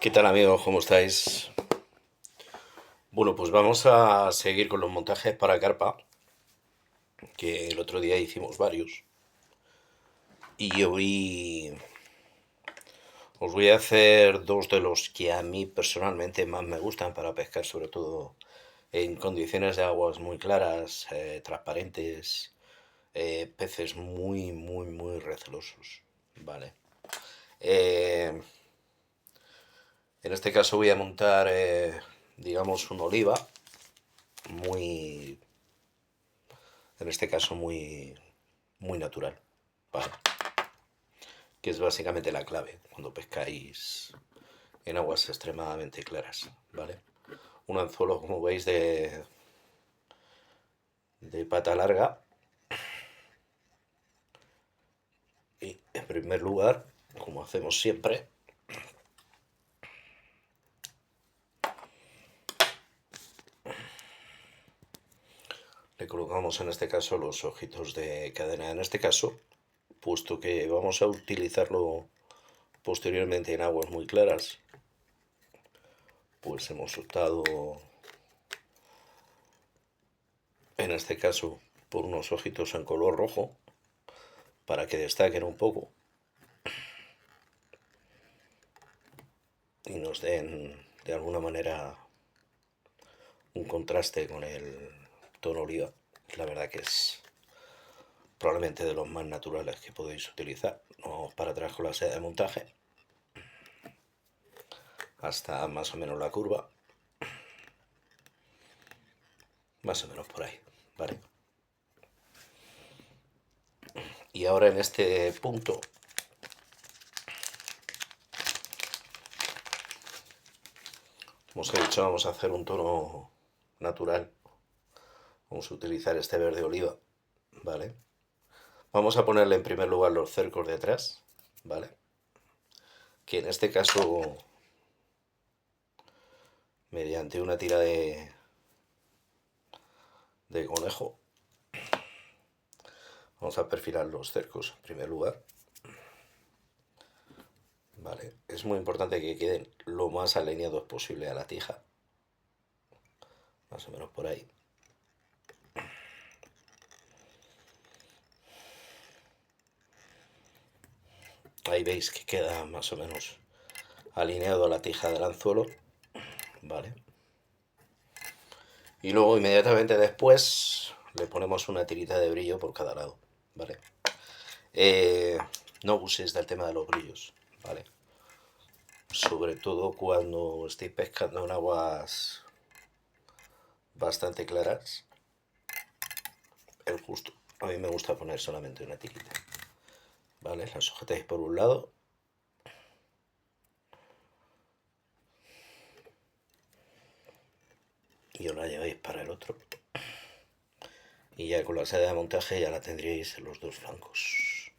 ¿Qué tal amigos? ¿Cómo estáis? Bueno, pues vamos a seguir con los montajes para carpa, que el otro día hicimos varios. Y hoy os voy a hacer dos de los que a mí personalmente más me gustan para pescar, sobre todo en condiciones de aguas muy claras, transparentes, peces muy recelosos. Vale. Eh, en este caso voy a montar, digamos, un oliva muy, en este caso muy natural, ¿vale? Que es básicamente la clave cuando pescáis en aguas extremadamente claras, ¿vale? Un anzuelo, como veis, de pata larga. Y en primer lugar, como hacemos siempre, le colocamos en este caso los ojitos de cadena. En este caso, puesto que vamos a utilizarlo posteriormente en aguas muy claras, pues hemos optado en este caso por unos ojitos en color rojo para que destaquen un poco y nos den de alguna manera un contraste con el tono oliva. La verdad que es probablemente de los más naturales que podéis utilizar. Nos vamos para atrás con la seda de montaje hasta más o menos la curva, más o menos por ahí, ¿vale? Y ahora en este punto, como os he dicho, vamos a hacer un tono natural. Vamos a utilizar este verde oliva, ¿vale? Vamos a ponerle en primer lugar los cercos de atrás, ¿vale? Que en este caso, mediante una tira de conejo, vamos a perfilar los cercos en primer lugar, ¿vale? Es muy importante que queden lo más alineados posible a la tija, más o menos por ahí. Ahí veis que queda más o menos alineado a la tija del anzuelo, ¿vale? Y luego inmediatamente después le ponemos una tirita de brillo por cada lado, ¿vale? Eh, no abuséis del tema de los brillos, ¿vale? Sobre todo cuando estéis pescando en aguas bastante claras, el justo. A mí me gusta poner solamente una tirita, ¿vale? La sujetáis por un lado y os la lleváis para el otro. Y ya con la seda de montaje ya la tendríais en los dos flancos,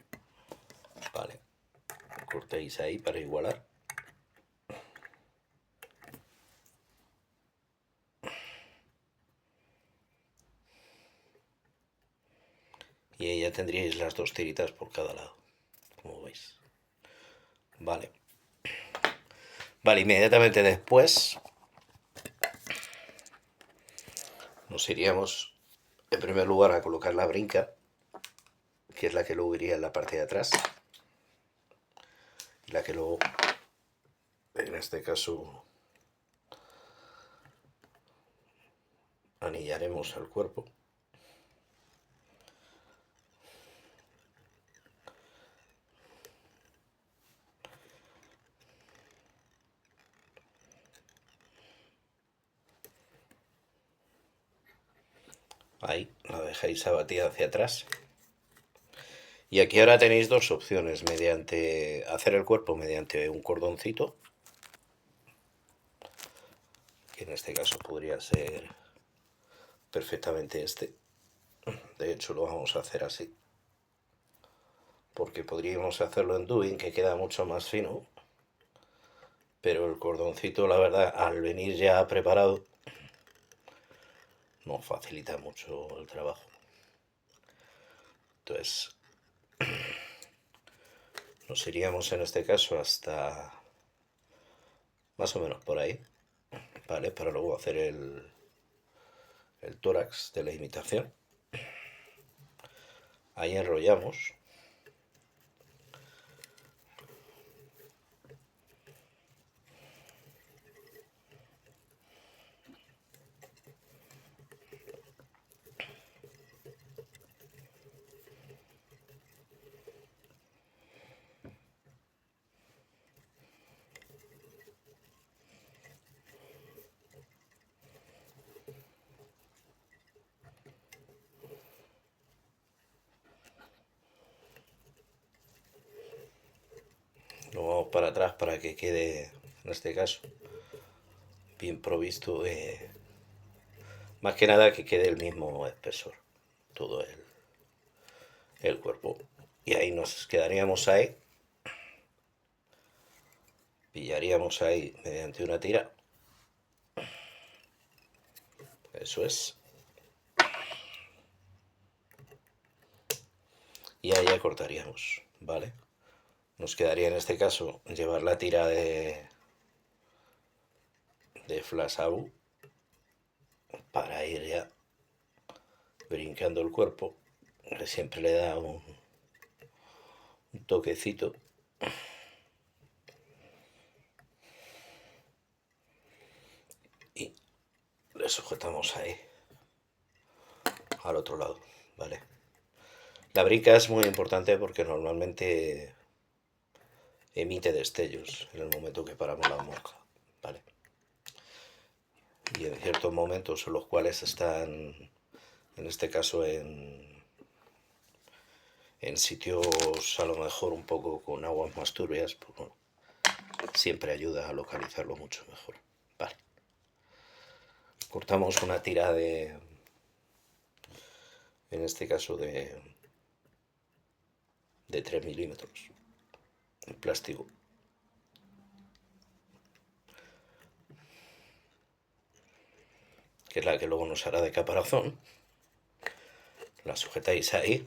¿vale? Cortéis ahí para igualar. Y ahí ya tendríais las dos tiritas por cada lado, como veis. Vale. Vale, inmediatamente después nos iríamos en primer lugar a colocar la brinca, que es la que luego iría en la parte de atrás. La que luego, en este caso, anillaremos el cuerpo. Ahí, la dejáis abatida hacia atrás. Y aquí ahora tenéis dos opciones, mediante hacer el cuerpo mediante un cordoncito, que en este caso podría ser perfectamente este. De hecho lo vamos a hacer así, porque podríamos hacerlo en dubin, que queda mucho más fino, pero el cordoncito, la verdad, al venir ya preparado, nos facilita mucho el trabajo. Entonces, nos iríamos en este caso hasta más o menos por ahí, ¿vale? Para luego hacer el tórax de la imitación. Ahí enrollamos. Lo vamos para atrás para que quede, en este caso, bien provisto. Más que nada que quede el mismo espesor, todo el cuerpo. Y ahí nos quedaríamos ahí. Pillaríamos ahí mediante una tira. Eso es. Y ahí ya cortaríamos, ¿vale? Nos quedaría en este caso llevar la tira de Flash AU para ir ya brincando el cuerpo, que siempre le da un toquecito. Y le sujetamos ahí, al otro lado, ¿vale? La brinca es muy importante porque normalmente emite destellos en el momento que paramos la monja, ¿vale? Y en ciertos momentos en los cuales están, en este caso, en sitios a lo mejor un poco con aguas más turbias, pues bueno, siempre ayuda a localizarlo mucho mejor. Vale. Cortamos una tira en este caso de 3 milímetros de plástico. Que es la que luego nos hará de caparazón. La sujetáis ahí.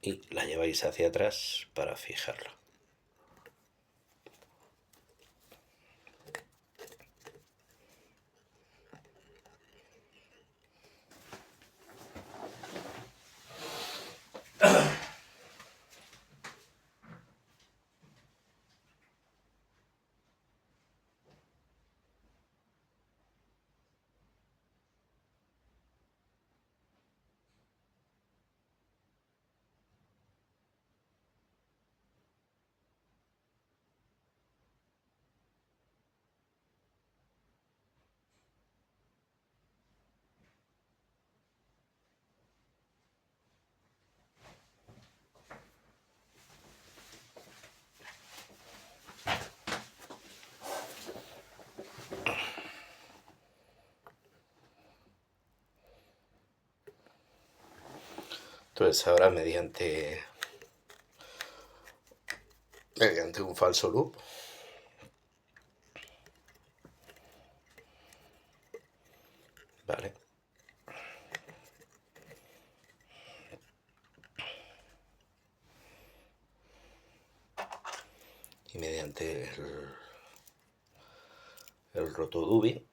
Y la lleváis hacia atrás para fijarla. Entonces ahora mediante un falso loop, ¿vale? Y mediante el rotodubi,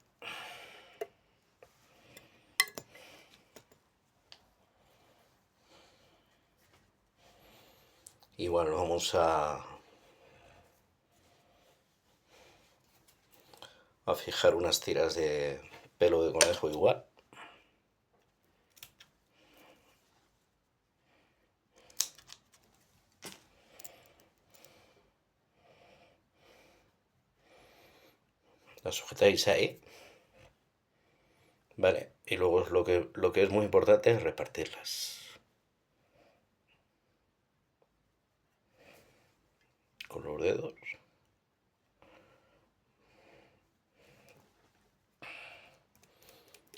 igual vamos a fijar unas tiras de pelo de conejo igual. Las sujetáis ahí, ¿vale? Y luego es lo que es muy importante es repartirlas con los dedos.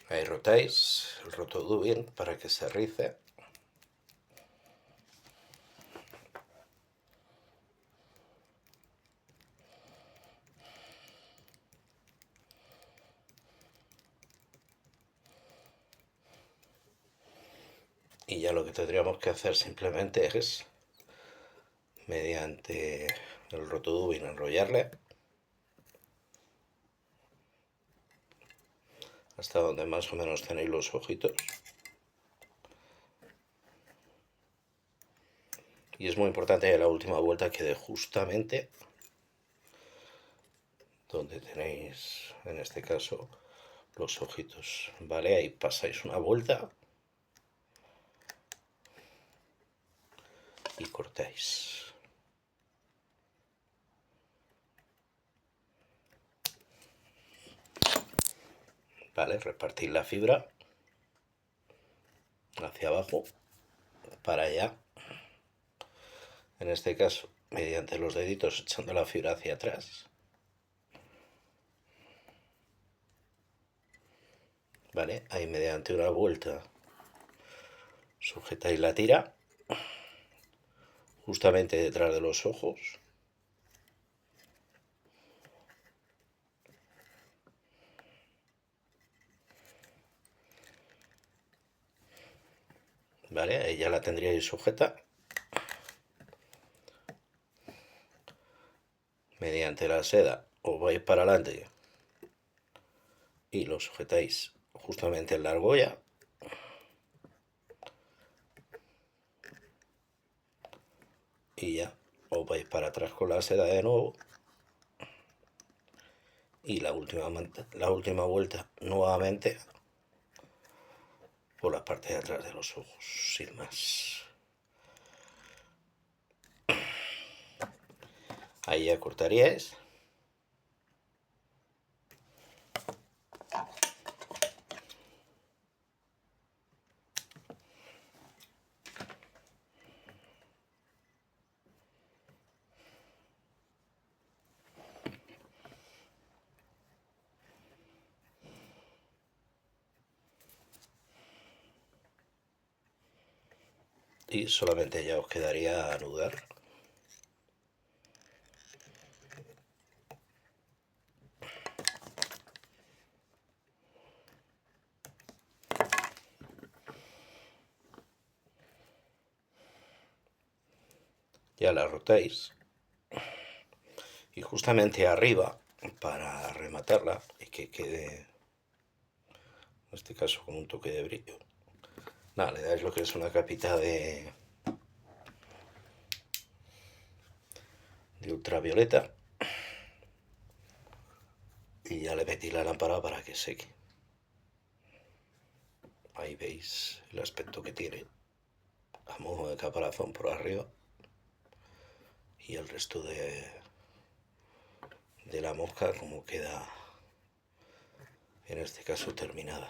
Ahí rotáis el rotodubi para que se rice. Y ya lo que tendríamos que hacer simplemente es mediante el rotodubin enrollarle hasta donde más o menos tenéis los ojitos. Y es muy importante que la última vuelta quede justamente donde tenéis, en este caso, los ojitos. ¿Vale? Ahí pasáis una vuelta y cortáis. ¿Vale? Repartir la fibra hacia abajo, para allá. En este caso, mediante los deditos echando la fibra hacia atrás. ¿Vale? Ahí mediante una vuelta sujetáis la tira justamente detrás de los ojos. ¿Vale? Ahí ya la tendríais sujeta. Mediante la seda os vais para adelante y lo sujetáis justamente en la argolla. Y ya os vais para atrás con la seda de nuevo. Y la última vuelta nuevamente por la parte de atrás de los ojos, sin más. Ahí ya cortaríais. Y solamente ya os quedaría anudar. Ya la rotáis. Y justamente arriba, para rematarla y que quede, en este caso, con un toque de brillo, nada, le dais lo que es una capita de ultravioleta y ya le metí la lámpara para que seque. Ahí veis el aspecto que tiene, a modo de caparazón por arriba, y el resto de la mosca como queda, en este caso, terminada.